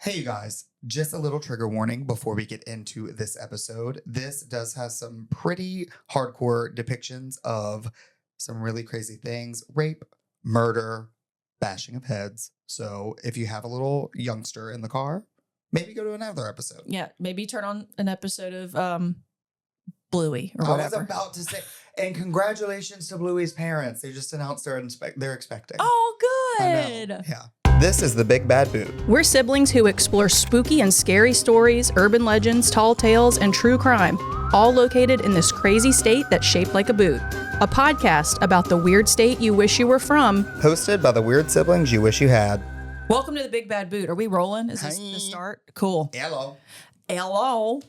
Hey, you guys, just a little trigger warning before we get into this episode. This does have some pretty hardcore depictions of some really crazy things: rape, murder, bashing of heads. So if you have a little youngster in the car, maybe go to another episode. Yeah, maybe turn on an episode of Bluey or I was whatever. about to say, and congratulations to Bluey's parents. They just announced they're expecting. Oh, I good. know. Yeah. This is the Big Bad Boot. We're siblings who explore spooky and scary stories, urban legends, tall tales, and true crime, all located in this crazy state that's shaped like a boot. A podcast about the weird state you wish you were from. Hosted by the weird siblings you wish you had. Welcome to the Big Bad Boot. Are we rolling? Is this the start? Cool. Hello. Hello.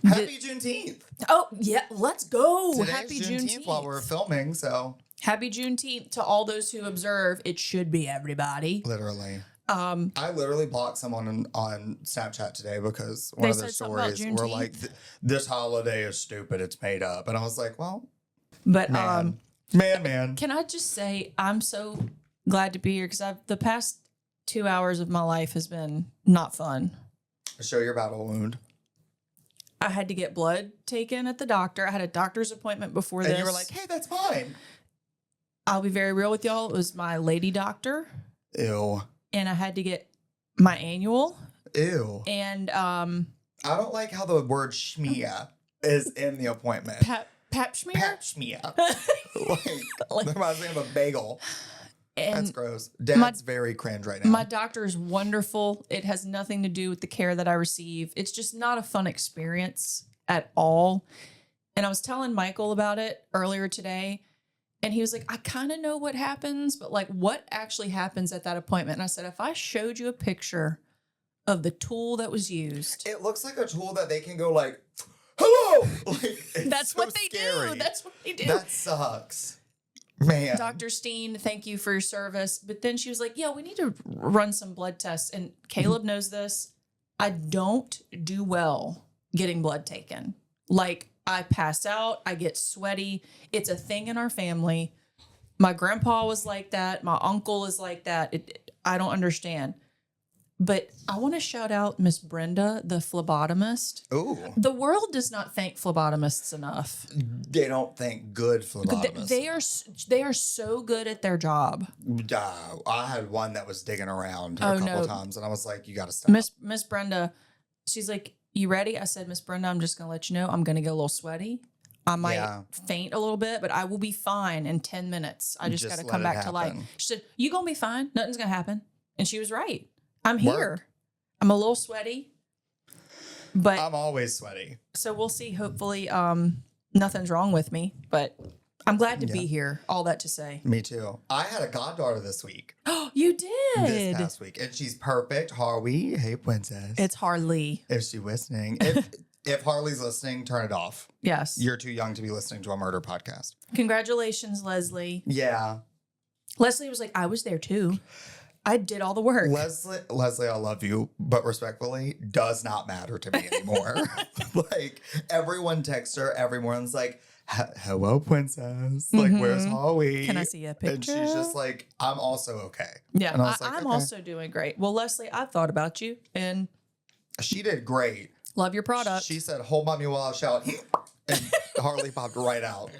Happy Juneteenth. Oh, yeah, let's go. Today's Happy Juneteenth while we're filming, so. Happy Juneteenth to all those who observe. It should be everybody. Literally. I literally blocked someone on Snapchat today because one of their stories were like, this holiday is stupid, it's made up. And I was like, well, but man. Can I just say, I'm so glad to be here because the past 2 hours of my life has been not fun. Show your battle wound. I had to get blood taken at the doctor. I had a doctor's appointment before this. And you were like, hey, that's fine. I'll be very real with y'all. It was my lady doctor. Ew. And I had to get my annual. Ew. And I don't like how the word schmea is in the appointment. Pap schmear? Pap schmea. like, that reminds me of a bagel. And that's gross. Dad's very cringe right now. My doctor is wonderful. It has nothing to do with the care that I receive. It's just not a fun experience at all. And I was telling Michael about it earlier today. And he was like, I kind of know what happens, but like what actually happens at that appointment? And I said, if I showed you a picture of the tool that was used. It looks like a tool that they can go like, hello. Like, that's so what they do. That's what they do. That sucks. Man. Dr. Steen, thank you for your service. But then she was like, yeah, we need to run some blood tests. And Caleb knows this. I don't do well getting blood taken. Like, I pass out. I get sweaty. It's a thing in our family. My grandpa was like that. My uncle is like that. I don't understand. But I want to shout out Miss Brenda, the phlebotomist. Ooh. The world does not thank phlebotomists enough. They don't thank good phlebotomists. They are so good at their job. I had one that was digging around a couple times, and I was like, you got to stop. Miss Brenda, she's like, you ready? I said, Miss Brenda, I'm just going to let you know I'm going to get a little sweaty. I might faint a little bit, but I will be fine in 10 minutes. I just got to come back to life. She said, you going to be fine. Nothing's going to happen. And she was right. I'm here. I'm a little sweaty, but I'm always sweaty. So we'll see. Hopefully, nothing's wrong with me, but I'm glad to be here. All that to say. Me too. I had a goddaughter this week. Oh, you did? This past week. And she's perfect. Harvey. Hey, princess. It's Harley. Is she listening? If Harley's listening, turn it off. Yes. You're too young to be listening to a murder podcast. Congratulations, Leslie. Yeah. Leslie was like, I was there too. I did all the work. Leslie, I love you, but respectfully, does not matter to me anymore. Like, everyone texts her, everyone's like, hello, princess. Like, where's Holly? Can I see a picture? And she's just like, I'm also okay. Yeah, and I was like, I'm also doing great. Well, Leslie, I thought about you, and she did great. Love your product. She said, hold mommy while I shout. And Harley popped right out.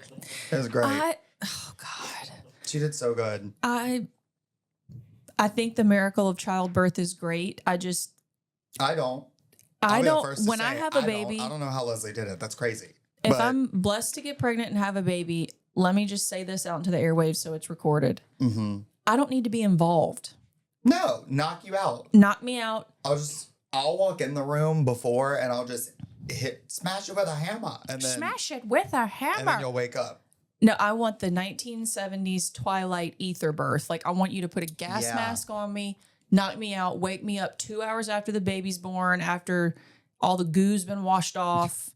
It was great. Oh, God. She did so good. I think the miracle of childbirth is great. I don't. When I have a baby, I don't know how Leslie did it. That's crazy. If I'm blessed to get pregnant and have a baby, let me just say this out into the airwaves so it's recorded. Mm-hmm. I don't need to be involved. No, knock you out. Knock me out. I'll walk in the room before and I'll just smash it with a hammer. And then smash it with a hammer. And then you'll wake up. No, I want the 1970s Twilight ether birth. Like, I want you to put a gas mask on me, knock me out, wake me up 2 hours after the baby's born, after all the goo's been washed off.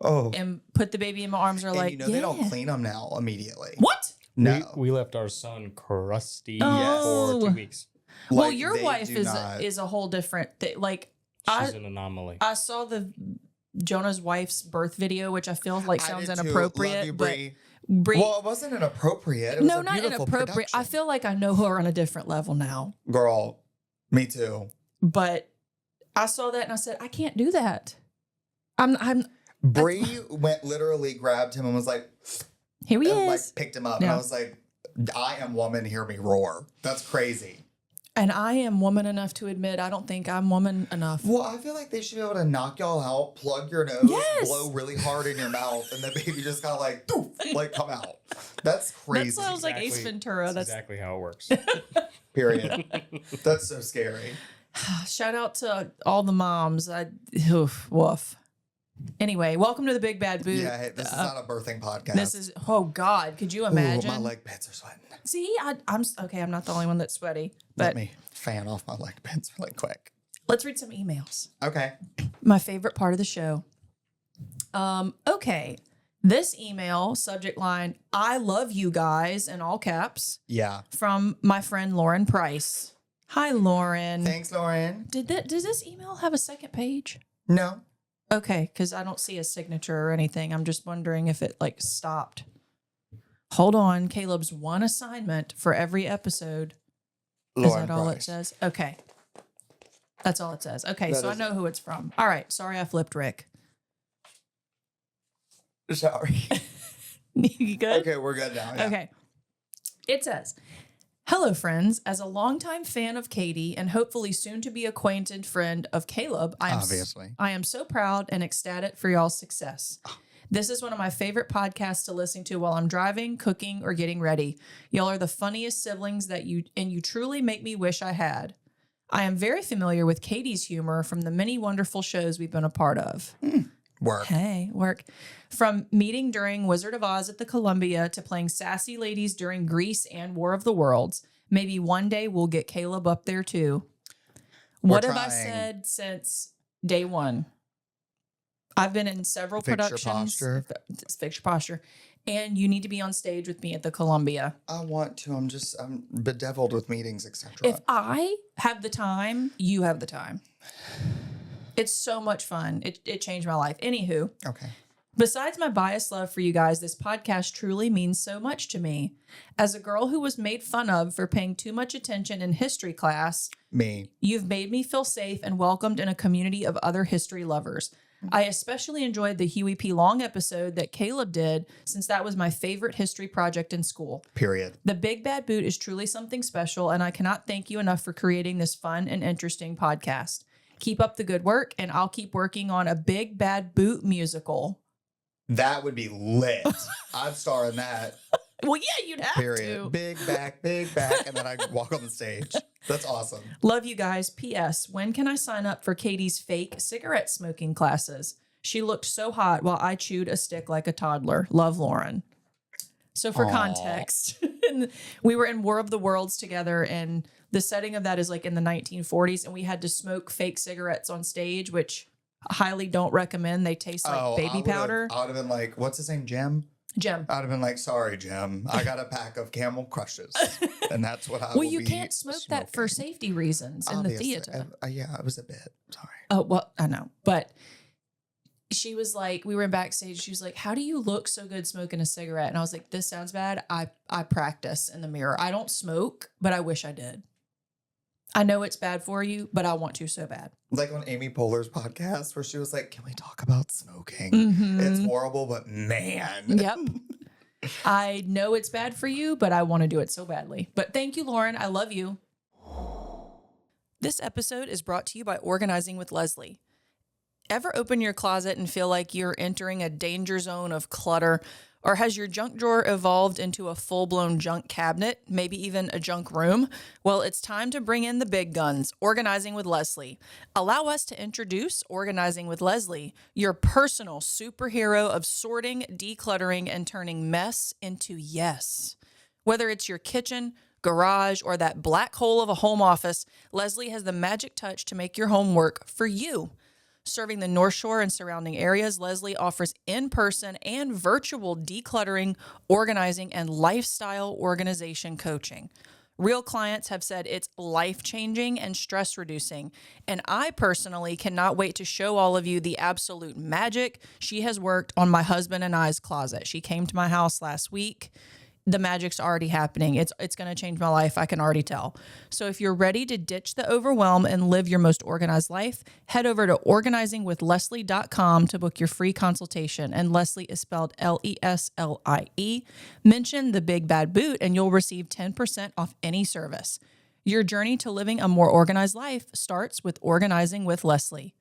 And put the baby in my arms. Or like, they don't clean them now immediately. What? No. We left our son crusty for 2 weeks. Well, your wife is a whole different thing. Like, she's an anomaly. I saw the Jonah's wife's birth video, which I feel like sounds inappropriate. You, but Brie. Well, it wasn't inappropriate. It was not inappropriate. Production. I feel like I know her on a different level now. Girl, me too. But I saw that and I said, I can't do that. I'm Bree went literally grabbed him and was like, here he and like is. picked him up. And Yeah. I was like, I am woman, hear me roar. That's crazy. And I am woman enough to admit I don't think I'm woman enough. Well, I feel like they should be able to knock y'all out, plug your nose, Yes. blow really hard in your mouth, and the baby just kind of like, doof, like come out. That's crazy. That sounds like Ace Ventura. That's That's exactly how it works. Period. That's so scary. shout out to all the moms. Woof. Anyway, welcome to the Big Bad Boot. Yeah, hey, this is not a birthing podcast. This is, oh God, could you Ooh, imagine? my leg pits are sweating. See, I'm okay. I'm not the only one that's sweaty, Let but me fan off my leg pits really quick. let's read some emails. Okay. My favorite part of the show. Okay. This email subject line, I love you guys in all caps Yeah. from my friend Lauren Price. Hi, Lauren. Thanks, Lauren. Does this email have a second page? No. Okay, because I don't see a signature or anything. I'm just wondering if it like stopped. Hold on. Caleb's one assignment for every episode. Lauren Is that all it Price. says? Okay. That's all it says. Okay, That so I is- know who it's from. All right. Sorry I flipped Rick. Sorry. You good? Okay, we're good now. Yeah. Okay. It says, hello, friends. As a longtime fan of Kati and hopefully soon to be acquainted friend of Caleb, Obviously. I am so proud and ecstatic for y'all's success. This is one of my favorite podcasts to listen to while I'm driving, cooking, or getting ready. Y'all are the funniest siblings that you truly make me wish I had. I am very familiar with Kati's humor from the many wonderful shows we've been a part of. Work. Hey, work. From meeting during Wizard of Oz at the Columbia to playing sassy ladies during Grease and War of the Worlds. Maybe one day we'll get Caleb up there too. What have I trying. said since day one? I've been in several Fix your productions. posture. Fix your posture. And you need to be on stage with me at the Columbia. I want to. I'm bedeviled with meetings, etc. If I have the time, you have the time. It's so much fun. It changed my life. Anywho, Okay. besides my biased love for you guys, this podcast truly means so much to me. As a girl who was made fun of for paying too much attention in history class, Me. you've made me feel safe and welcomed in a community of other history lovers. I especially enjoyed the Huey P. Long episode that Caleb did, since that was my favorite history project in school. Period. The Big Bad Boot is truly something special, and I cannot thank you enough for creating this fun and interesting podcast. Keep up the good work, and I'll keep working on a Big Bad Boot musical. That would be lit. I'd star in that. Well, yeah, you'd have Period. to. Big back, and then I walk on the stage. That's awesome. Love you guys. P.S. When can I sign up for Katie's fake cigarette smoking classes? She looked so hot while I chewed a stick like a toddler. Love, Lauren. So for Aw. context, we were in War of the Worlds together, and the setting of that is like in the 1940s, and we had to smoke fake cigarettes on stage, which I highly don't recommend. They taste like baby powder. I would have been like, what's his name, Jim? Jim. I'd have been like, sorry, Jim. I got a pack of Camel Crushes. And that's what I Well, will you be can't smoke that for smoking. safety reasons in the Obviously. theater. Yeah, it was a bit. Sorry. Oh, well, I know. But she was like, we were in backstage. She was like, how do you look so good smoking a cigarette? And I was like, this sounds bad. I practice in the mirror. I don't smoke, but I wish I did. I know it's bad for you, but I want to so bad. Like on Amy Poehler's podcast where she was like, can we talk about smoking? Mhm. It's horrible, but man. Yep. I know it's bad for you, but I want to do it so badly. But thank you, Lauren. I love you. This episode is brought to you by Organizing with Leslie. Ever open your closet and feel like you're entering a danger zone of clutter? Or has your junk drawer evolved into a full-blown junk cabinet, maybe even a junk room? Well, it's time to bring in the big guns, Organizing with Leslie. Allow us to introduce Organizing with Leslie, your personal superhero of sorting, decluttering, and turning mess into yes. Whether it's your kitchen, garage, or that black hole of a home office, Leslie has the magic touch to make your home work for you. Serving the North Shore and surrounding areas, Leslie offers in-person and virtual decluttering, organizing, and lifestyle organization coaching. Real clients have said it's life-changing and stress-reducing, and I personally cannot wait to show all of you the absolute magic she has worked on my husband and I's closet. She came to my house last week. the magic's already happening. It's going to change my life. I can already tell. So if you're ready to ditch the overwhelm and live your most organized life, head over to organizingwithleslie.com to book your free consultation. And Leslie is spelled Leslie. Mention the Big Bad Boot and you'll receive 10% off any service. Your journey to living a more organized life starts with Organizing with Leslie.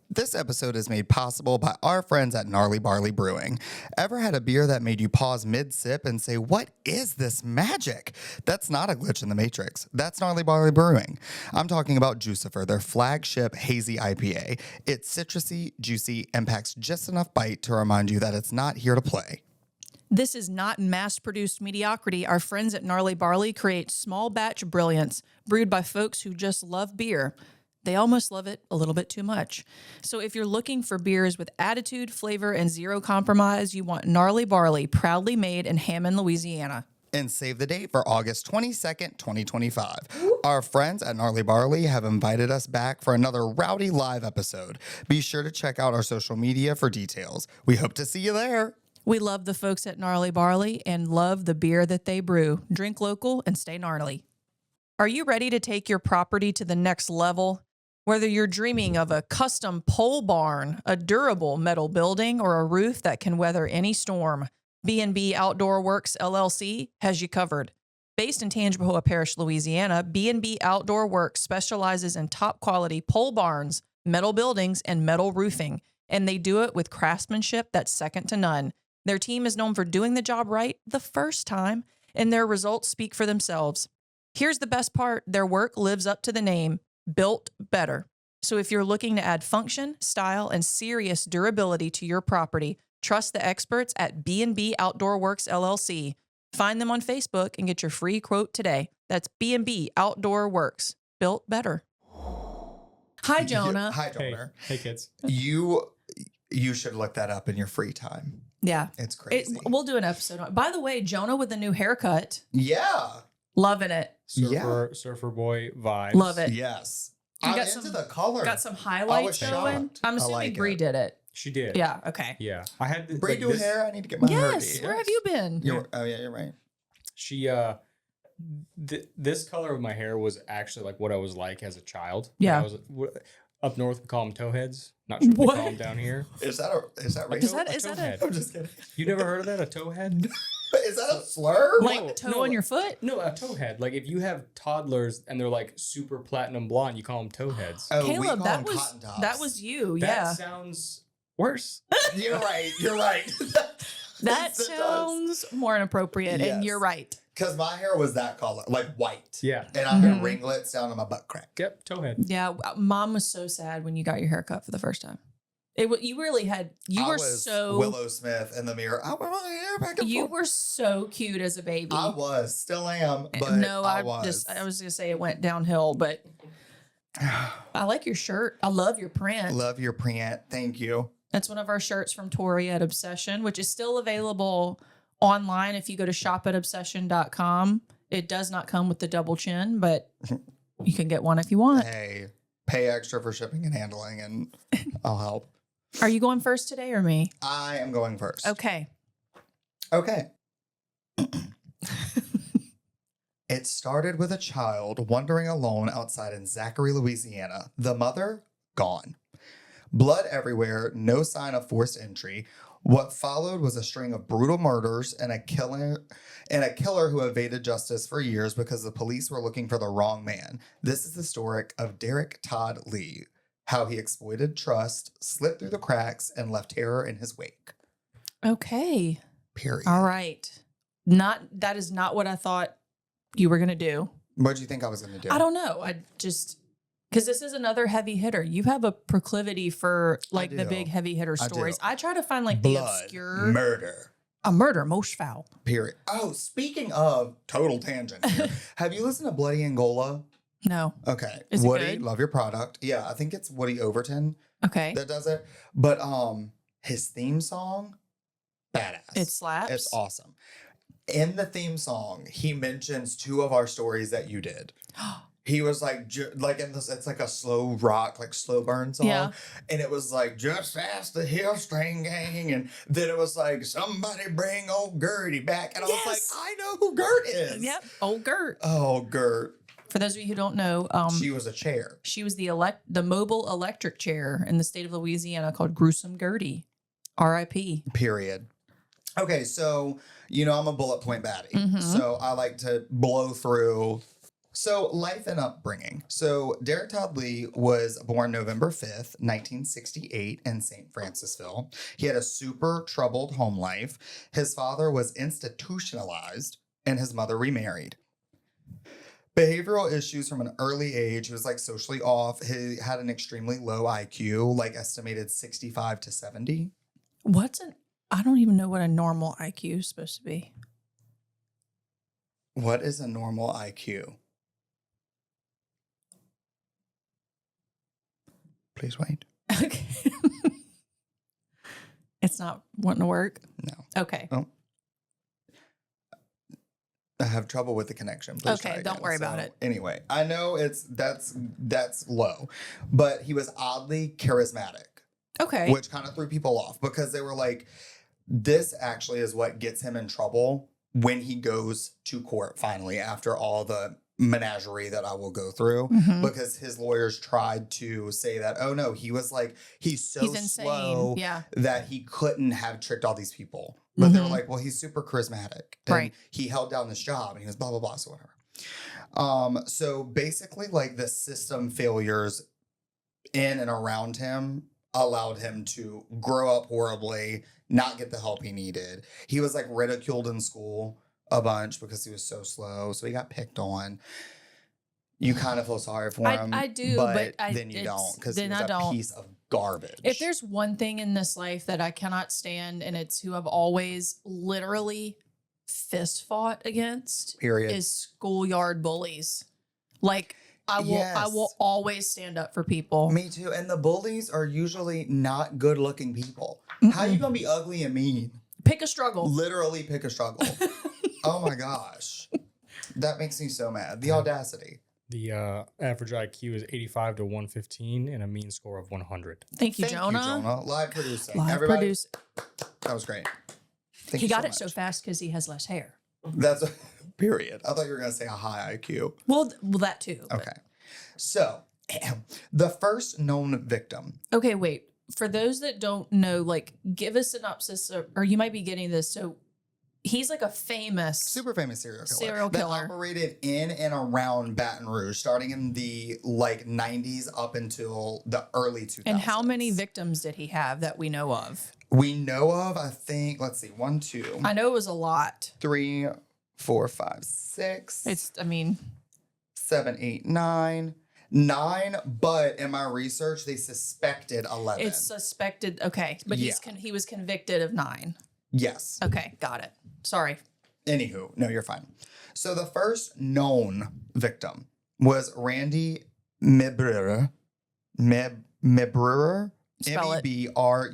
This episode is made possible by our friends at Gnarly Barley Brewing. Ever had a beer that made you pause mid-sip and say, what is this magic? That's not a glitch in the Matrix. That's Gnarly Barley Brewing. I'm talking about Juicifer, their flagship hazy IPA. It's citrusy, juicy, and packs just enough bite to remind you that it's not here to play. This is not mass-produced mediocrity. Our friends at Gnarly Barley create small batch brilliance brewed by folks who just love beer. They almost love it a little bit too much. So if you're looking for beers with attitude, flavor, and zero compromise, you want Gnarly Barley, proudly made in Hammond, Louisiana. And save the date for August 22nd, 2025. Our friends at Gnarly Barley have invited us back for another rowdy live episode. Be sure to check out our social media for details. We hope to see you there. We love the folks at Gnarly Barley and love the beer that they brew. Drink local and stay gnarly. Are you ready to take your property to the next level? Whether you're dreaming of a custom pole barn, a durable metal building, or a roof that can weather any storm, B&B Outdoor Works LLC has you covered. Based in Tangipahoa Parish, Louisiana, B&B Outdoor Works specializes in top quality pole barns, metal buildings, and metal roofing, and they do it with craftsmanship that's second to none. Their team is known for doing the job right the first time, and their results speak for themselves. Here's the best part, their work lives up to the name. Built better. So if you're looking to add function, style, and serious durability to your property, trust the experts at B&B Outdoor Works LLC. Find them on Facebook and get your free quote today. That's B&B Outdoor Works. Built better. Hi, Jonah. Hi, Jonah. Hey, kids. You should look that up in your free time. Yeah. It's crazy. We'll do an episode on. By the way, Jonah with a new haircut. Yeah. Loving it. Surfer boy vibes. Love it. Yes. You I'm got into some- the color. Got some highlights shocked. going. I'm I assuming like Bree it. did it. She did. Yeah. Okay. Yeah. I had this, Bree do hair. I need to get my hair. Yes. Where have you been? Oh yeah, you're right. She this color of my hair was actually like what I was like as a child. Yeah. I was up north we call them towheads. Not sure what What? they call them down here. Is that racist? Is that A a towhead. I'm just kidding. You never heard of that? A towhead? Is that a slur? like No, toe no. on your foot? No, a towhead. Like if you have toddlers and they're like super platinum blonde, you call them towheads. Oh, we Caleb, call that them was cotton tops. that was you. That Yeah. sounds worse. You're right. You're right. That sounds more inappropriate, Yes. and you're right. Because my hair was that color, like white. Yeah. And I had Mhm. ringlets down to my butt crack. Yep, towhead. Yeah, Mom was so sad when you got your hair cut for the first time. You really had. You I were was so. Willow Smith in the mirror. I want my hair back and You forth. were so cute as a baby. I was, still am, but no, I I was. was gonna say it went downhill, but I like your shirt. I love your print. Love your print. Thank you. That's one of our shirts from Tori at Obsession, which is still available online if you go to shop@obsession.com. It does not come with the double chin, but you can get one if you want. Hey, pay extra for shipping and handling, and I'll help. Are you going first today or me? I am going first. Okay. Okay. It started with a child wandering alone outside in Zachary, Louisiana. The mother, gone. Blood everywhere, no sign of forced entry. What followed was a string of brutal murders and a killer who evaded justice for years because the police were looking for the wrong man. This is the story of Derrick Todd Lee, how he exploited trust, slipped through the cracks, and left terror in his wake. Okay. Period. All right. That is not what I thought you were going to do. What do you think I was going to do? I don't know. I just because this is another heavy hitter. You have a proclivity for like the do. big heavy hitter I do. stories. I try to find like the Blood, obscure murder. a murder most foul. Period. Oh, speaking of total tangent here, have you listened to Bloody Angola? No. Okay. Is it Woody, good? love your product. Yeah, I think it's Woody Overton Okay. that does it. But his theme song, badass. It slaps. It's awesome. In the theme song, he mentions two of our stories that you did. He was like, like in this, it's like a slow rock, like slow burn song. Yeah. And it was like, just ask the Hill String Gang. And then it was like, somebody bring old Gertie back. And I was like, Yes. I know who Gert is. Yep. Old Gert. Oh, Gert. For those of you who don't know, She was a chair. she was the mobile electric chair in the state of Louisiana called Gruesome Gertie. R.I.P. Period. Okay, so, I'm a bullet point baddie. Mhm. So I like to blow through. So life and upbringing. So Derrick Todd Lee was born November 5th, 1968 in St. Francisville. He had a super troubled home life. His father was institutionalized and his mother remarried. Behavioral issues from an early age. He was like socially off. He had an extremely low IQ, like estimated 65 to 70. I don't even know what a normal IQ is supposed to be. What is a normal IQ? Please wait. Okay. It's not wanting to work? No. Okay. Oh. I have trouble with the connection. Please Okay, try don't again. worry about So, it. Anyway, I know that's low, but he was oddly charismatic, Okay. which kind of threw people off because they were like, this actually is what gets him in trouble when he goes to court finally after all the menagerie that I will go through, Mhm. because his lawyers tried to say that, oh no, he's so He's insane. slow Yeah. that he couldn't have tricked all these people. But they were Mhm. like, well, he's super charismatic. And Right. he held down this job and he was blah, blah, blah, so whatever. So basically, like, the system failures in and around him allowed him to grow up horribly, not get the help he needed. He was like ridiculed in school a bunch because he was so slow. So he got picked on. You kind of feel sorry for him. I do, but then you don't, because he then was I a don't. piece of garbage. If there's one thing in this life that I cannot stand, and it's who I've always literally fist fought against, Period. is schoolyard bullies. Like I will Yes. always stand up for people. Me too. And the bullies are usually not good looking people. How you gonna be ugly and mean? Pick a struggle. Literally pick a struggle. Oh my gosh. That makes me so mad. The audacity. The average IQ is 85 to 115 and a mean score of 100. Thank you, Thank Jonah. you, Jonah. Live producing. Live Everybody, produce. that was great. Thank He you got it much. so fast because he has less hair. That's a period. I thought you were gonna say a high IQ. Well, that too. but- Okay. So the first known victim. Okay, wait. For those that don't know, like, give a synopsis, or you might be getting this. So he's like a famous Super famous serial killer. Serial That killer. operated in and around Baton Rouge, starting in the like 90s up until the early 2000s. And how many victims did he have that we know of? We know of, I think, let's see, 1, 2, I know it was a lot. 3, 4, 5, 6, It's, I mean, 7, 8, 9. 9, but in my research, they suspected 11. it's suspected. Okay, but he was convicted of 9. Yes. Okay, got it. Sorry. Anywho, no, you're fine. So the first known victim was Randy Mebruer. Mebruer? Spell it. Mebruer.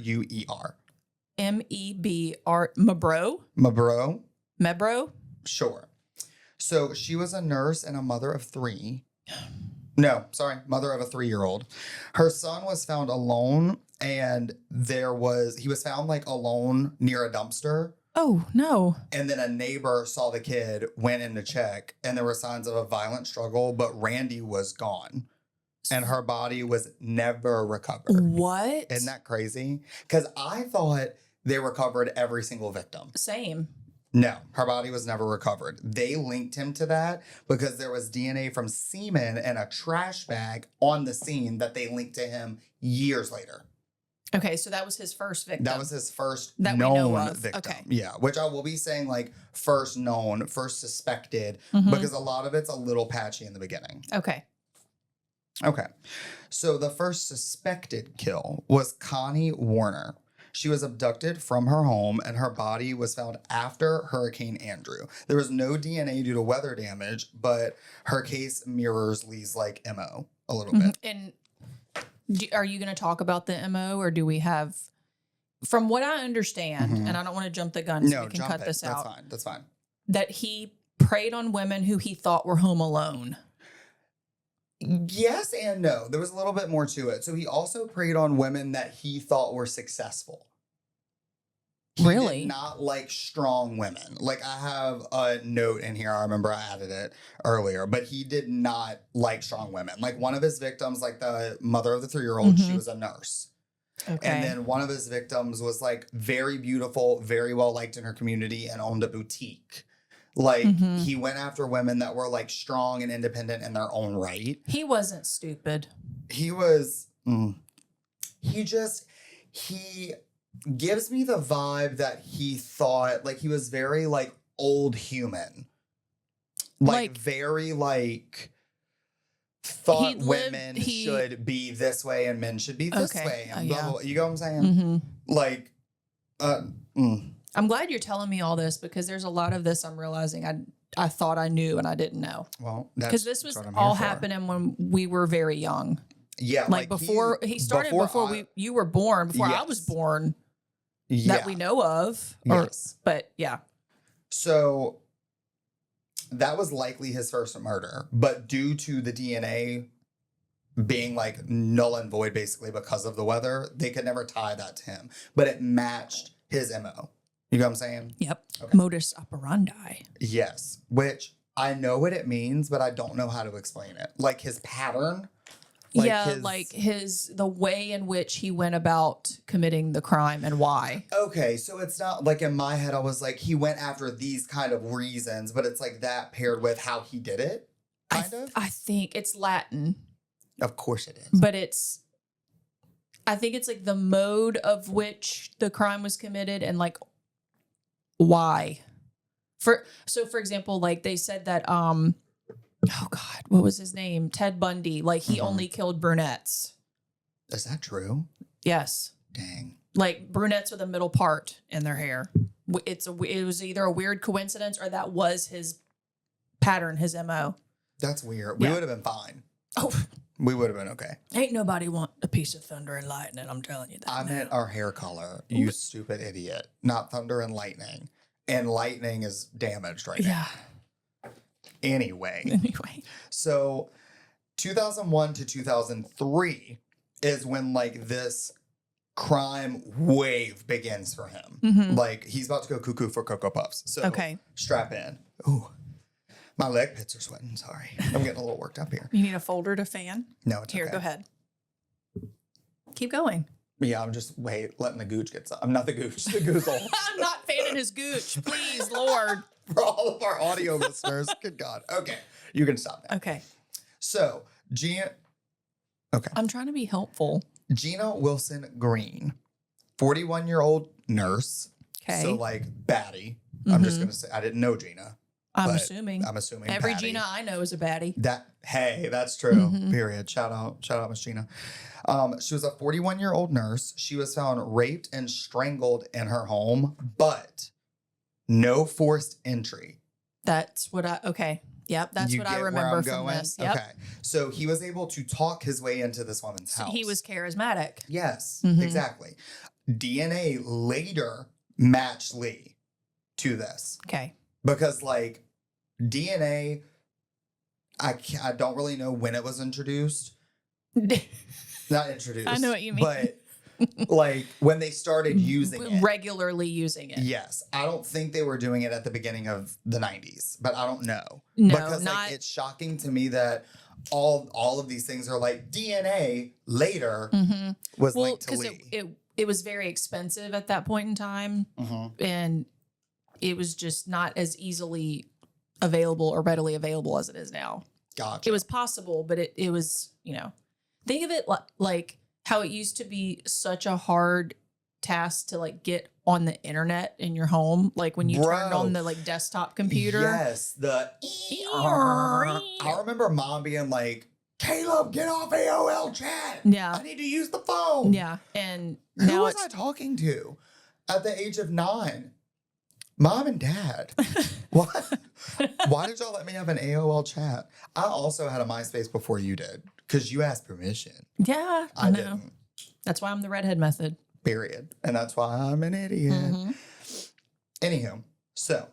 MEBR Mebro? Mebro? Sure. So she was a nurse and a mother of 3. No, sorry, mother of a 3-year-old. Her son was found alone, and he was found like alone near a dumpster. Oh, no. And then a neighbor saw the kid, went in to check, and there were signs of a violent struggle, but Randy was gone. And her body was never recovered. What? Isn't that crazy? Because I thought they recovered every single victim. Same. No, her body was never recovered. They linked him to that because there was DNA from semen in a trash bag on the scene that they linked to him years later. Okay, so that was his first victim. That was his first That we know known of. victim. Okay. Yeah, which I will be saying like first known, first suspected, Mhm. because a lot of it's a little patchy in the beginning. Okay. Okay. So the first suspected kill was Connie Warner. She was abducted from her home and her body was found after Hurricane Andrew. There was no DNA due to weather damage, but her case mirrors Lee's like MO a little bit. And are you going to talk about the MO, or do we have, from what I understand, Mhm. and I don't want to jump the gun, so No, we can jump cut it. this That's out, fine. That's fine. that he preyed on women who he thought were home alone. Yes and no. There was a little bit more to it. So he also preyed on women that he thought were successful. He Really? did not like strong women. Like, I have a note in here. I remember I added it earlier, but he did not like strong women. Like, one of his victims, like the mother of the 3-year-old, she was a nurse. Okay. And then one of his victims was like very beautiful, very well liked in her community, and owned a boutique. Like, he went after women that were like strong and independent in their own right. He wasn't stupid. He was, he gives me the vibe that he thought, like, he was very like old human. Like very like, thought women should be this way and men should be this way. And blah, blah, blah. You know what I'm saying? Like, I'm glad you're telling me all this, because there's a lot of this I'm realizing I thought I knew and I didn't know. Well, because this was all happening when we were very young. Yeah, like before he started, before you were born, before I was born, that we know of. Yes, but yeah. So that was likely his first murder, but due to the DNA being like null and void, basically because of the weather, they could never tie that to him. But it matched his MO. You know what I'm saying? Yep. Okay. Modus operandi. Yes. Which I know what it means, but I don't know how to explain it. Like his pattern. The way in which he went about committing the crime and why. Okay, so it's not like in my head I was like, he went after these kind of reasons, but it's like that paired with how he did it, kind of? I think it's Latin. Of course it is. But I think it's like the mode of which the crime was committed and like why. For example, like they said that oh God, what was his name? Ted Bundy. Like he only killed brunettes. Is that true? Yes. Dang. Like brunettes with a middle part in their hair. It was either a weird coincidence or that was his pattern, his MO. That's weird. We would have been fine. Oh, we would have been okay. Ain't nobody want a piece of thunder and lightning. I'm telling you that. I meant our hair color, you stupid idiot. Not thunder and lightning. And lightning is damaged right now. Anyway. So 2001 to 2003 is when like this crime wave begins for him. Like he's about to go cuckoo for Cocoa Puffs. So strap in. Ooh, my leg pits are sweating. Sorry. I'm getting a little worked up here. You need a folder to fan? No, it's here, okay. Go ahead. Keep going. Yeah, I'm just letting the gooch get some. I'm not the gooch, the goozle. I'm not fanning his gooch. Please, Lord. For all of our audio listeners. Good God. Okay. You can stop now. Okay. So, I'm trying to be helpful. Gina Wilson Green, 41-year-old nurse. Okay. So, like, baddie. I'm just going to say, I didn't know Gina. I'm assuming. Every baddie. Gina I know is a baddie. That's true. Period. Shout out, Miss Gina. She was a 41-year-old nurse. She was found raped and strangled in her home, but no forced entry. That's what Yep, that's what I remember from this. Yep. Okay. So he was able to talk his way into this woman's house. He was charismatic. Yes, exactly. DNA later matched Lee to this. Okay. Because like DNA, I don't really know when it was introduced. Not introduced. I know what you mean. But like when they started using it. Regularly using it. Yes. I don't think they were doing it at the beginning of the 90s, but I don't know. No, because like it's shocking to me that all of these things are like DNA later was linked to Lee. It was very expensive at that point in time. And it was just not as easily available or readily available as it is now. Gotcha. It was possible, but it was, think of it like how it used to be such a hard task to like get on the internet in your home. Like when you turned on the like desktop computer. Yes. I remember mom being like, Caleb, get off AOL chat. Yeah. I need to use the phone. Yeah. And who was I talking to at the age of 9? Mom and Dad. What? Why did y'all let me have an AOL chat? I also had a MySpace before you did because you asked permission. Yeah, I didn't. That's why I'm the redhead method. Period. And that's why I'm an idiot. Anywho, so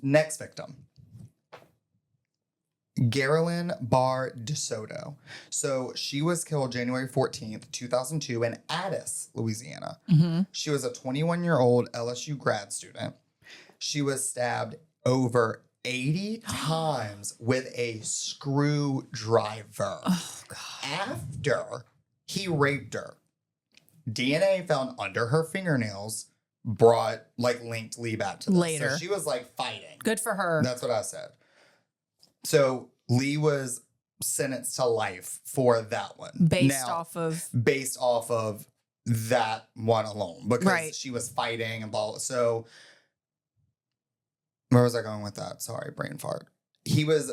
next victim. Geraldine Bar DeSoto. So she was killed January 14th, 2002 in Addis, Louisiana. Mm-hmm. She was a 21-year-old LSU grad student. She was stabbed over 80 times with a screwdriver. Oh, God. After he raped her, DNA found under her fingernails brought, like, linked Lee back to this. Later. So she was, like, fighting. Good for her. That's what I said. So Lee was sentenced to life for that one. Based off of that one alone. Because Right. she was fighting and blah. So where was I going with that? Sorry, brain fart. He was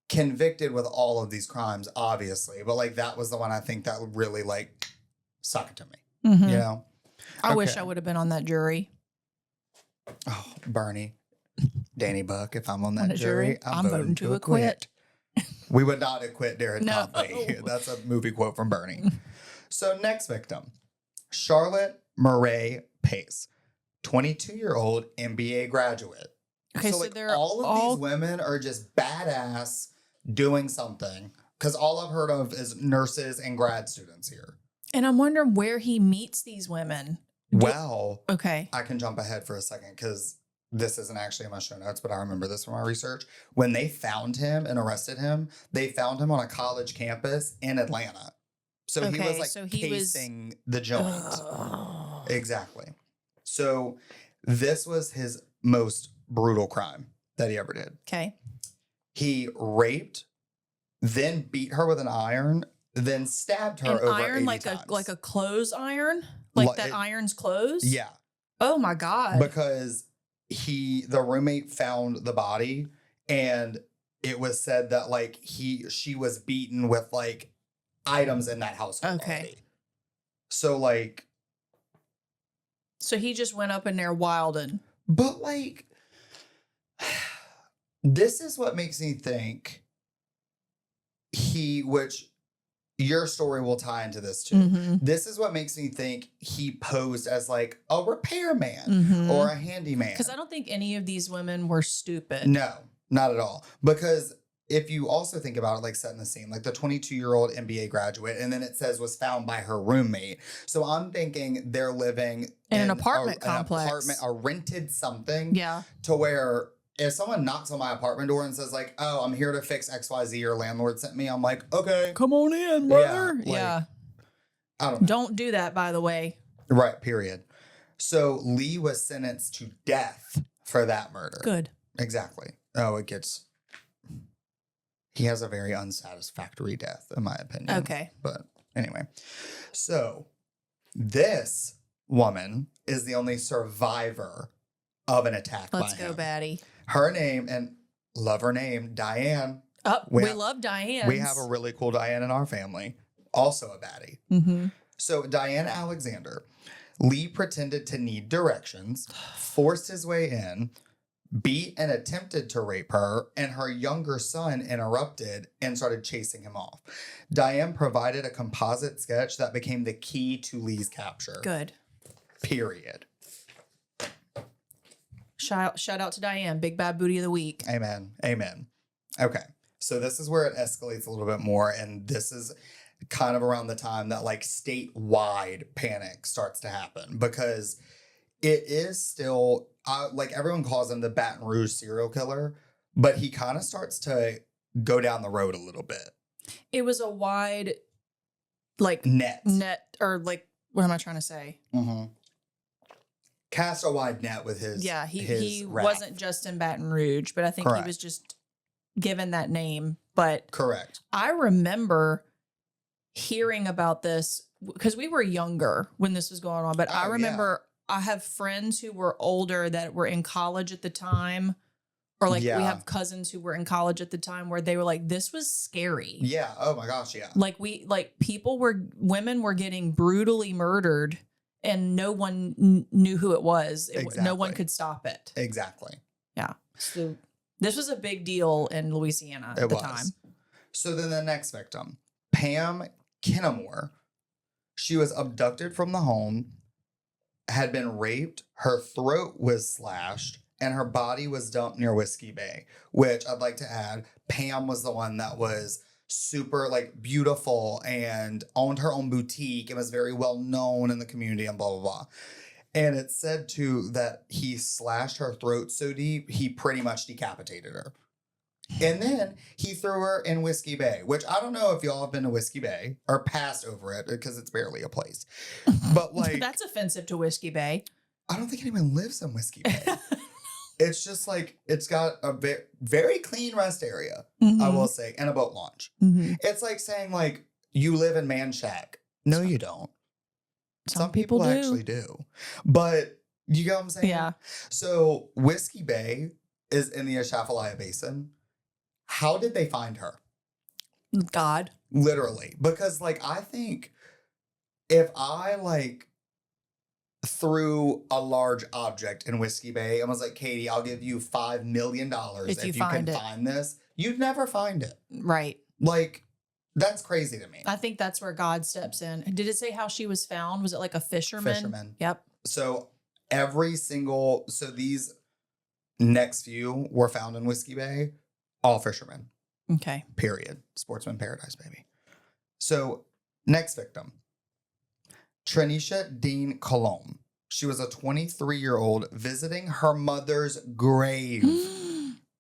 convicted with all of these crimes, obviously. But, like, that was the one I think that really, like, sucked to me. Mhm. You know? I wish Okay. I would have been on that jury. Oh, Bernie. Danny Buck, if I'm on On that a jury, I'm voting to acquit. We would not acquit Derrick No. Todd Lee. That's a movie quote from Bernie. So next victim, Charlotte Murray Pace, 22-year-old MBA graduate. Okay, so like, they're all of all these women are just badass doing something because all I've heard of is nurses and grad students here. and I'm wondering where he meets these women. Well, Okay. I can jump ahead for a second because this isn't actually in my show notes, but I remember this from my research. When they found him and arrested him, they found him on a college campus in Atlanta. So he was Okay, like so he was- pacing the joint. Ugh. Exactly. So this was his most brutal crime that he ever did. Okay. He raped, then beat her with an iron, then stabbed her An over iron 80 like times. a clothes iron? Like Like that it- iron's clothes? Yeah. Oh my God. Because the roommate found the body and it was said that like she was beaten with like items in that household. Okay. already. So like, So he just went up in there wilding. but like, this is what makes me think which your story will tie into this too. Mm-hmm. This is what makes me think he posed as like a repairman Mm-hmm. or a handyman. Because I don't think any of these women were stupid. No, not at all. Because if you also think about it, like setting the scene, like the 22-year-old MBA graduate, and then it says was found by her roommate. So I'm thinking they're living In an apartment an complex. apartment, a rented something Yeah. to where if someone knocks on my apartment door and says like, oh, I'm here to fix XYZ, your landlord sent me, I'm like, okay. Come on in, brother. brother. like- Yeah. I don't know. Don't do that, by the way. Right, period. So Lee was sentenced to death for that murder. Good. Exactly. Oh, he has a very unsatisfactory death, in my opinion. Okay. But anyway, so this woman is the only survivor of an attack Let's by go, him. Batty. Her name, and love her name, Diane. Oh, We we have- love Diane. We have a really cool Diane in our family, also a baddie. Mm-hmm. So Diane Alexander, Lee pretended to need directions, forced his way in, beat and attempted to rape her, and her younger son interrupted and started chasing him off. Diane provided a composite sketch that became the key to Lee's capture. Good. Period. Shout out to Diane, Big Bad Booty of the Week. Amen. Amen. Okay. So this is where it escalates a little bit more. And this is kind of around the time that like statewide panic starts to happen because it is still like everyone calls him the Baton Rouge serial killer, but he kind of starts to go down the road a little bit. It was a wide, like, Net. or like, what am I trying to say? Mm-hmm. Cast a wide net with his. Yeah, he his wrath. wasn't just in Baton Rouge, but I think Correct. he was just given that name. But Correct. I remember hearing about this because we were younger when this was going on. But I Oh, remember I have friends who were older that were in college at the time, or like Yeah. we have cousins who were in college at the time where they were like, this was scary. Yeah. Oh my gosh. Yeah. Like women were getting brutally murdered and no one knew who it was. No one Exactly. could stop it. Exactly. Yeah. So this was a big deal in Louisiana at the time. So then the next victim, Pam Kennemore, she was abducted from the home, had been raped, her throat was slashed, and her body was dumped near Whiskey Bay, which I'd like to add, Pam was the one that was super like beautiful and owned her own boutique and was very well known in the community and blah, blah, blah. And it said too that he slashed her throat so deep, he pretty much decapitated her. And then he threw her in Whiskey Bay, which I don't know if y'all have been to Whiskey Bay or passed over it because it's barely a place. But like, That's offensive to Whiskey Bay. I don't think anyone lives in Whiskey Bay. It's just like, it's got a very clean rest area, I will say, and a boat launch. It's like saying like, you live in Man Shack. No, you don't. Some people do. actually do. But you get what I'm saying? Yeah. So Whiskey Bay is in the Atchafalaya Basin. How did they find her? God. Literally. Because like, I think if I like threw a large object in Whiskey Bay and was like, Kati, I'll give you $5 million if you can find this, you'd never find it. Right. Like, that's crazy to me. I think that's where God steps in. Did it say how she was found? Was it like a fisherman? Fisherman. Yep. So so these next few were found in Whiskey Bay, all fishermen. Okay. Period. Sportsman paradise, baby. So next victim, Trenisha Dean Colon. She was a 23-year-old visiting her mother's grave.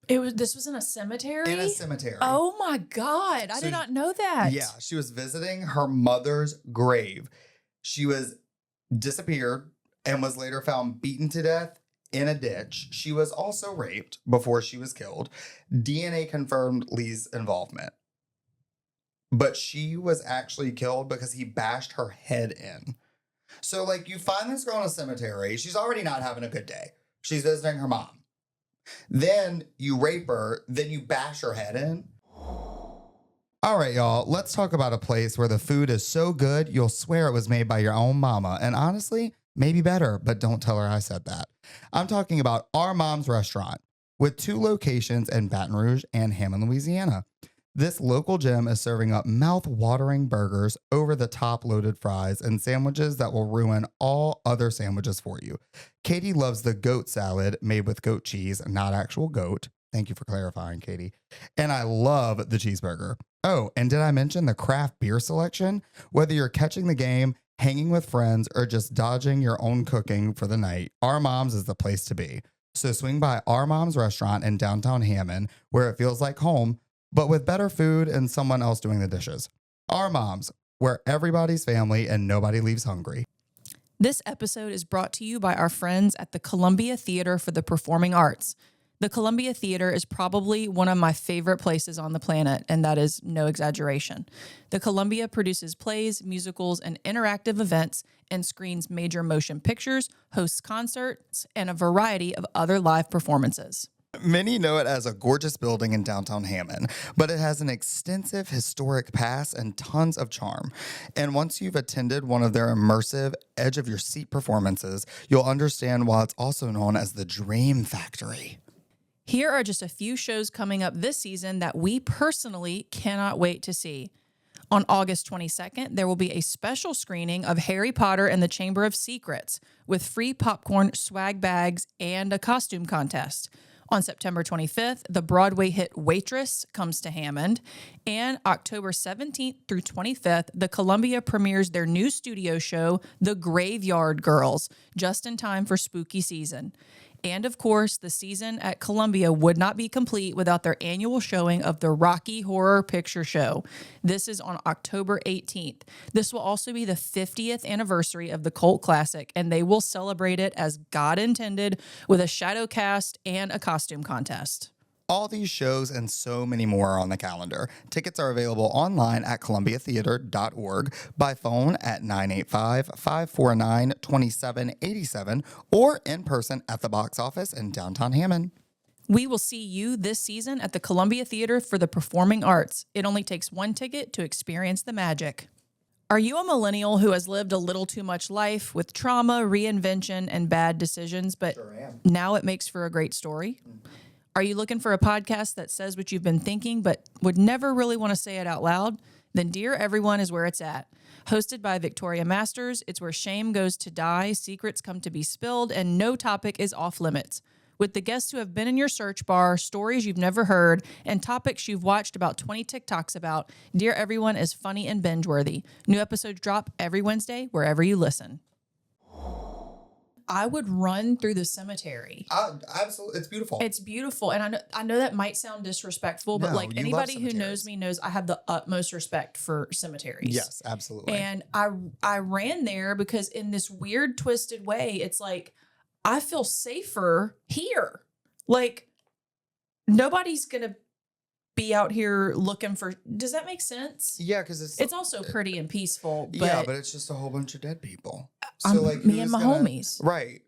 This was in a cemetery? In a cemetery. Oh my God. I So- did not know that. Yeah, she was visiting her mother's grave. She was disappeared and was later found beaten to death in a ditch. She was also raped before she was killed. DNA confirmed Lee's involvement. But she was actually killed because he bashed her head in. So, like, you find this girl in a cemetery. She's already not having a good day. She's visiting her mom. Then you rape her. Then you bash her head in. All right, y'all. Let's talk about a place where the food is so good, you'll swear it was made by your own mama. And honestly, maybe better, but don't tell her I said that. I'm talking about Our Mom's Restaurant, with 2 locations in Baton Rouge and Hammond, Louisiana. This local gem is serving up mouth-watering burgers, over-the-top loaded fries, and sandwiches that will ruin all other sandwiches for you. Kati loves the goat salad made with goat cheese, not actual goat. Thank you for clarifying, Kati. And I love the cheeseburger. Oh, and did I mention the craft beer selection? Whether you're catching the game, hanging with friends, or just dodging your own cooking for the night, Our Mom's is the place to be. So swing by Our Mom's Restaurant in downtown Hammond, where it feels like home, but with better food and someone else doing the dishes. Our Moms, where everybody's family and nobody leaves hungry. This episode is brought to you by our friends at the Columbia Theater for the Performing Arts. The Columbia Theater is probably one of my favorite places on the planet, and that is no exaggeration. The Columbia produces plays, musicals, and interactive events and screens major motion pictures, hosts concerts, and a variety of other live performances. Many know it as a gorgeous building in downtown Hammond, but it has an extensive historic past and tons of charm. And once you've attended one of their immersive, edge-of-your-seat performances, you'll understand why it's also known as the Dream Factory. Here are just a few shows coming up this season that we personally cannot wait to see. On August 22nd, there will be a special screening of Harry Potter and the Chamber of Secrets with free popcorn, swag bags, and a costume contest. On September 25th, the Broadway hit Waitress comes to Hammond. And October 17th through 25th, the Columbia premieres their new studio show, The Graveyard Girls, just in time for spooky season. And of course, the season at Columbia would not be complete without their annual showing of the Rocky Horror Picture Show. This is on October 18th. This will also be the 50th anniversary of the cult classic, and they will celebrate it as God intended with a shadow cast and a costume contest. All these shows and so many more are on the calendar. Tickets are available online at columbiatheater.org, by phone at 985-549-2787, or in person at the box office in downtown Hammond. We will see you this season at the Columbia Theater for the Performing Arts. It only takes 1 ticket to experience the magic. Are you a millennial who has lived a little too much life with trauma, reinvention, and bad decisions, but now it makes for a great story? Are you looking for a podcast that says what you've been thinking but would never really want to say it out loud? Then Dear Everyone is where it's at. Hosted by Victoria Masters, it's where shame goes to die, secrets come to be spilled, and no topic is off limits. with the guests who have been in your search bar, stories you've never heard, and topics you've watched about 20 TikToks about. Dear Everyone is funny and binge-worthy. New episodes drop every Wednesday, wherever you listen. I would run through the cemetery. Absolutely. It's beautiful. It's beautiful. And I know that might sound disrespectful, but No, like you love anybody who knows cemeteries. me knows I have the utmost respect for cemeteries. Yes, absolutely. And I ran there because in this weird twisted way, it's like I feel safer here. Like nobody's gonna be out here looking for. Does that make sense? yeah, because It's also pretty and peaceful. But yeah, but it's just a whole bunch of dead people. I'm, me who's and my gonna- homies. Right.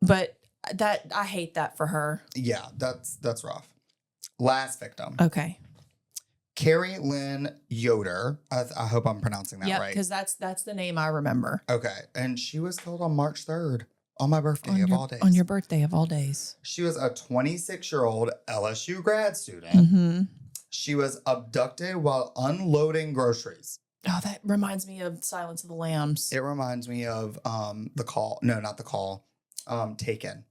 But that I hate that for her. Yeah, that's rough. Last victim. Okay. Carrie Lynn Yoder. I hope I'm pronouncing that Yeah, right. because that's the name I remember. Okay. And she was killed on March 3rd, on my birthday of all days. On your birthday of all days. She was a 26-year-old LSU grad student. Mm-hmm. She was abducted while unloading groceries. Oh, that reminds me of Silence of the Lambs. It reminds me of The Call. No, not The Call. Taken.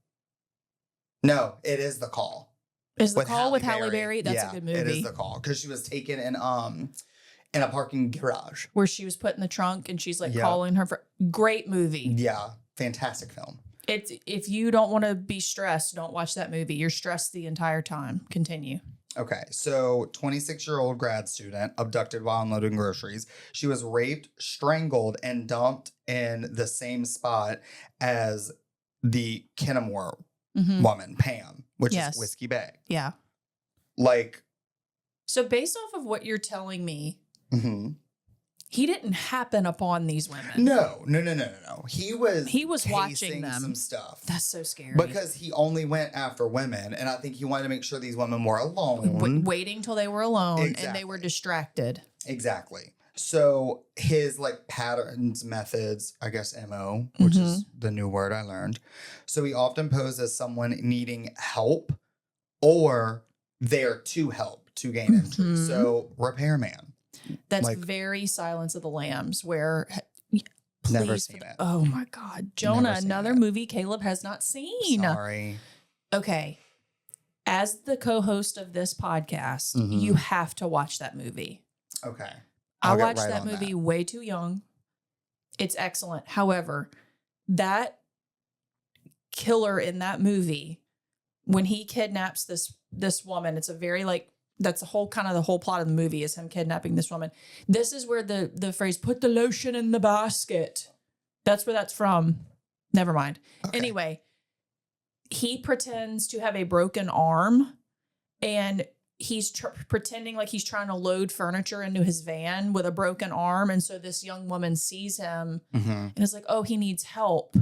No, it is The Call. Is the with call with Halle Halle Berry? That's Yeah, a good movie. It is The Call because she was taken in a parking garage. Where she was put in the trunk and she's like Yeah. calling her for great movie. Yeah, fantastic film. It's if you don't want to be stressed, don't watch that movie. You're stressed the entire time. Continue. Okay, so 26-year-old grad student abducted while unloading groceries. She was raped, strangled, and dumped in the same spot as the Kennemore Mm-hmm. woman, Pam, which Yes. is Whiskey Bay. Yeah. Like, So based off of what you're telling me, mhm. he didn't happen upon these women. No. He was watching casing them. some stuff. That's so scary. Because he only went after women, and I think he wanted to make sure these women were alone. Waiting till they were alone and they were Exactly. distracted. Exactly. So his like patterns, methods, I guess MO, which is the new word I learned. So he often posed as someone needing help or there to help to gain entry. Mhm. So repairman. That's Like- very Silence of the Lambs, where Never please, seen it. Oh my God, Jonah! seen Another it. movie Caleb has not seen. Sorry. Okay, as the co-host of this podcast, Mhm. you have to watch that movie. Okay. I I'll get watched right that on movie that. way too young. It's excellent. However, that killer in that movie, when he kidnaps this woman, it's a very like that's the whole plot of the movie is him kidnapping this woman. This is where the phrase "put the lotion in the basket." That's where that's from. Never mind. Okay. Anyway, he pretends to have a broken arm, and he's pretending like he's trying to load furniture into his van with a broken arm. And so this young woman sees him Mhm. and is like, oh, he needs help.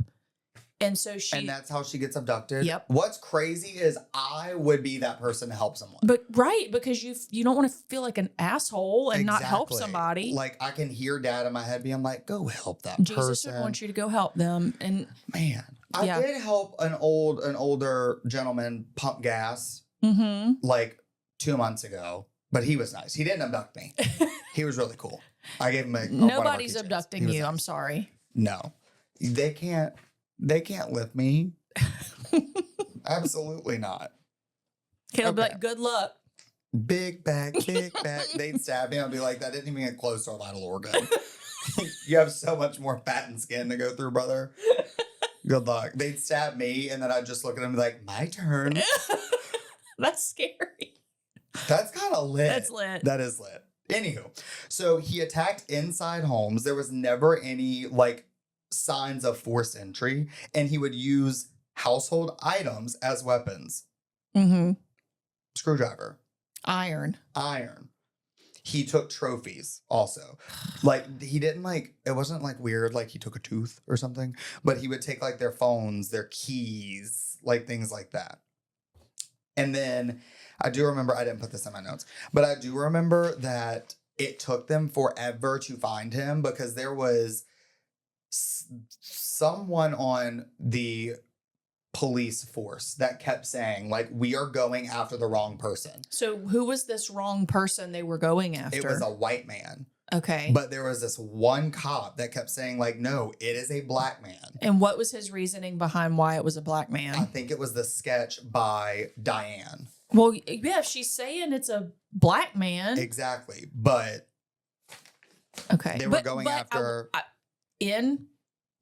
And so And that's how she gets abducted. Yep. What's crazy is I would be that person to help someone. but right, because you don't want to feel like an asshole and not help Exactly. somebody. Like I can hear dad in my head being like, "Go help that Jesus person." would want you to go help them. And Man, I Yeah. did help an older gentleman pump gas mm-hmm. like 2 months ago, but he was nice. He didn't abduct me. He was really cool. I gave him Nobody's abducting you. I'm sorry. No, they can't lift me. Absolutely not. Caleb be Okay. like, good luck. Big back, big back. They'd stab me. I'd be like, that didn't even get close to a vital organ. You have so much more fat and skin to go through, brother. Good luck. They'd stab me, and then I'd just look at them and be like, my turn. That's scary. That's kind of lit. That's lit. That is lit. Anywho, so he attacked inside homes. There was never any like signs of forced entry, and he would use household items as weapons. Mm-hmm. Screwdriver, Iron. iron. He took trophies also. Like he didn't like it wasn't like weird like he took a tooth or something, but he would take like their phones, their keys, like things like that. And then I do remember, I didn't put this in my notes, but I do remember that it took them forever to find him because there was someone on the police force that kept saying, like, we are going after the wrong person. So who was this wrong person they were going after? It was a white man. Okay. But there was this one cop that kept saying, like, no, it is a black man. And what was his reasoning behind why it was a black I man? think it was the sketch by Diane. Well, yeah, if she's saying it's a black man. Exactly. But Okay. they were going after. In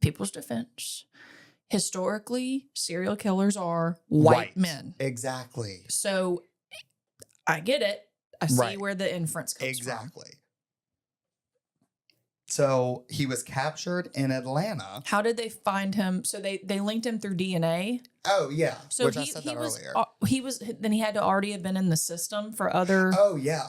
people's defense, historically, serial killers are white men. Exactly. So I get it. I see Right. where the inference comes from. Exactly. So he was captured in Atlanta. How did they find him? So they linked him through DNA. Oh, yeah. So which I said that earlier. Then he had to already have been in the system for other. Oh, yeah.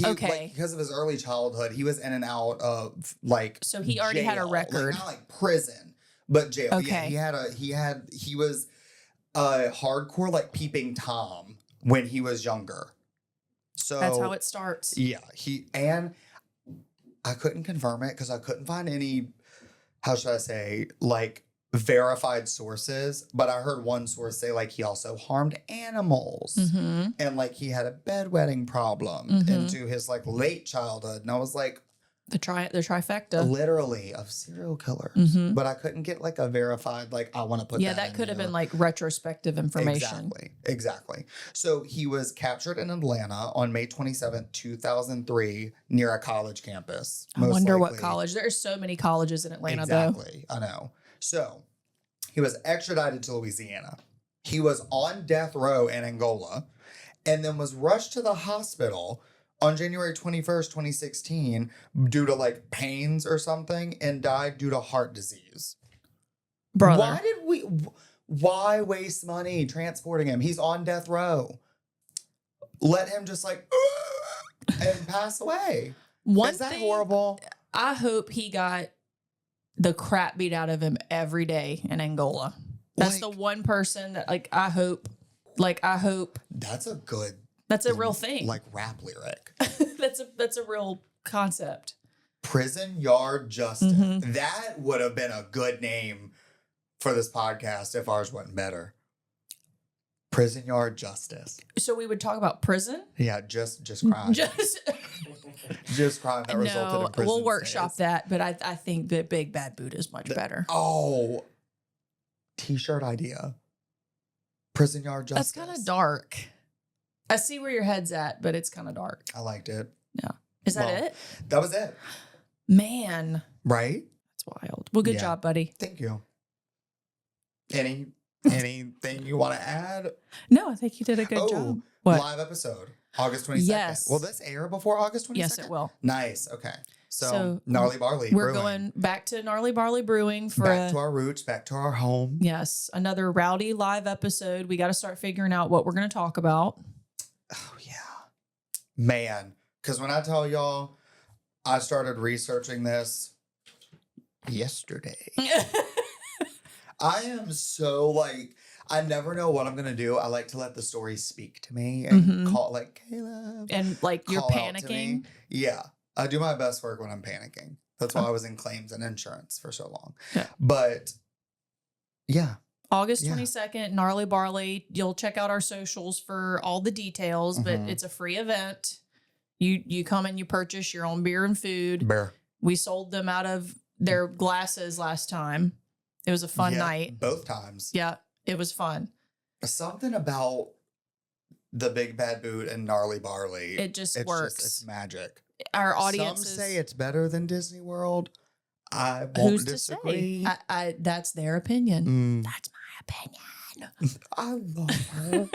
Okay. Like, because of his early childhood, he was in and out of like. So he already had a jail. record. Like, not like prison, but jail. Okay. Yeah, he was a hardcore like peeping Tom when he was younger. So That's how it starts. Yeah, and I couldn't confirm it because I couldn't find any. How should I say, like, verified sources? But I heard one source say like he also harmed animals. Mm-hmm. And like he had a bedwetting problem Mhm. into his like late childhood. And I was like, The trifecta. literally of serial killers. Mhm. But I couldn't get like a verified, like, I want to put Yeah, that that in could have here. been like retrospective information. Exactly. So he was captured in Atlanta on May 27th, 2003, near a college campus. I most wonder what likely. college. There's so many colleges in Atlanta, though. Exactly. I know. So he was extradited to Louisiana. He was on death row in Angola and then was rushed to the hospital on January 21st, 2016, due to like pains or something, and died due to heart disease. Brother. Why waste money transporting him? He's on death row. Let him just like and pass away. Is that horrible? I hope he got the crap beat out of him every day in Angola. That's the one person that I hope That's a good, that's a real thing. like, rap lyric. that's a real concept. Prison Yard Justice. Mhm. That would have been a good name for this podcast if ours wasn't better. Prison Yard Justice. So we would talk about prison. Yeah, just crime. Just crime that resulted in prison. We'll workshop stays. that, but I think that Big Bad Buddha is much better. Oh, t-shirt idea. Prison Yard Justice. That's kind of dark. I see where your head's at, but it's kind of dark. I liked it. Yeah. Is that Well, it? That was it. Man, Right? that's wild. Well, good Yeah. job, buddy. Thank you. Anything you want to add? No, I think you did a good job. What? Live episode, August 22nd. Yes. Will this air before August 22nd? Yes, it will. Nice. Okay. So So, Gnarly Barley. We're Brewing. going back to Gnarly Barley Brewing for back to our roots, back to our home. yes, another rowdy live episode. We got to start figuring out what we're going to talk about. Oh, yeah. Man. Because when I tell y'all, I started researching this yesterday. I am so like, I never know what I'm going to do. I like to let the story speak to me and Mhm. call like, Caleb. And like you're call out to me. panicking. Yeah. I do my best work when I'm panicking. That's why I was in claims and insurance for so long. Yeah. But yeah. August Yeah. 22nd, Gnarly Barley. You'll check out our socials for all the details, but Mhm. it's a free event. You come and you purchase your own beer and food. Bear. We sold them out of their glasses last time. It was a fun Yeah, night. Both times. Yeah, it was fun. Something about the Big Bad Boot and Gnarly Barley. It just it's works. It's magic. Our audience Some is say it's better than Disney World. I won't who's disagree. to say? I that's their opinion. Mm, That's my opinion. I love her.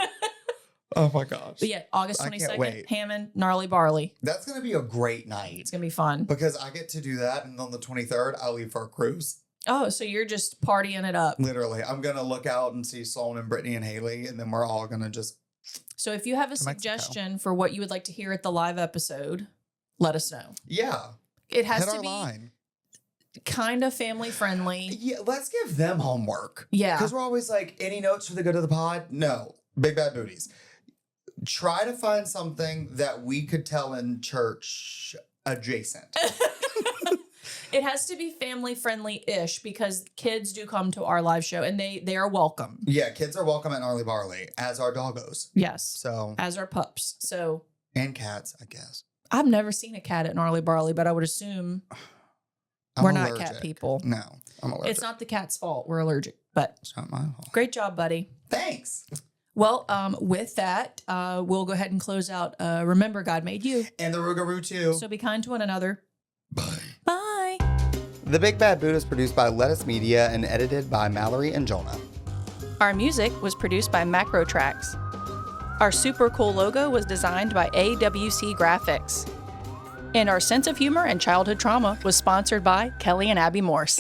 Oh my gosh. But yeah, August I can't 22nd, wait. Hammond, Gnarly Barley. That's going to be a great night It's gonna be fun. because I get to do that. And on the 23rd, I leave for a cruise. Oh, so you're just partying it up. Literally. I'm going to look out and see Sloan and Brittany and Haley. And then we're all going to just. So if you have a To Mexico. suggestion for what you would like to hear at the live episode, let us know. Yeah. It has Hit to our be line. kind of family friendly. Yeah. Let's give them homework. Yeah. Because we're always like, any notes for the good of the pod? No. Big Bad Booties. Try to find something that we could tell in church adjacent. It has to be family friendly ish because kids do come to our live show and they are welcome. Yeah, kids are welcome at Gnarly Barley, as are doggos. Yes. So, As our pups. So and cats, I guess. I've never seen a cat at Gnarly Barley, but I would assume I'm we're not allergic. cat people. No, I'm allergic. It's not the cat's fault. We're allergic, but It's not my fault. great job, buddy. Thanks. Well, with that, we'll go ahead and close out. Remember, God made you. And the Rougarou too. So be kind to one another. Bye. Bye. The Big Bad Boot is produced by Lettuce Media and edited by Mallory and Jonah. Our music was produced by Macro Tracks. Our super cool logo was designed by AWC Graphics. And our sense of humor and childhood trauma was sponsored by Kelly and Abby Morse.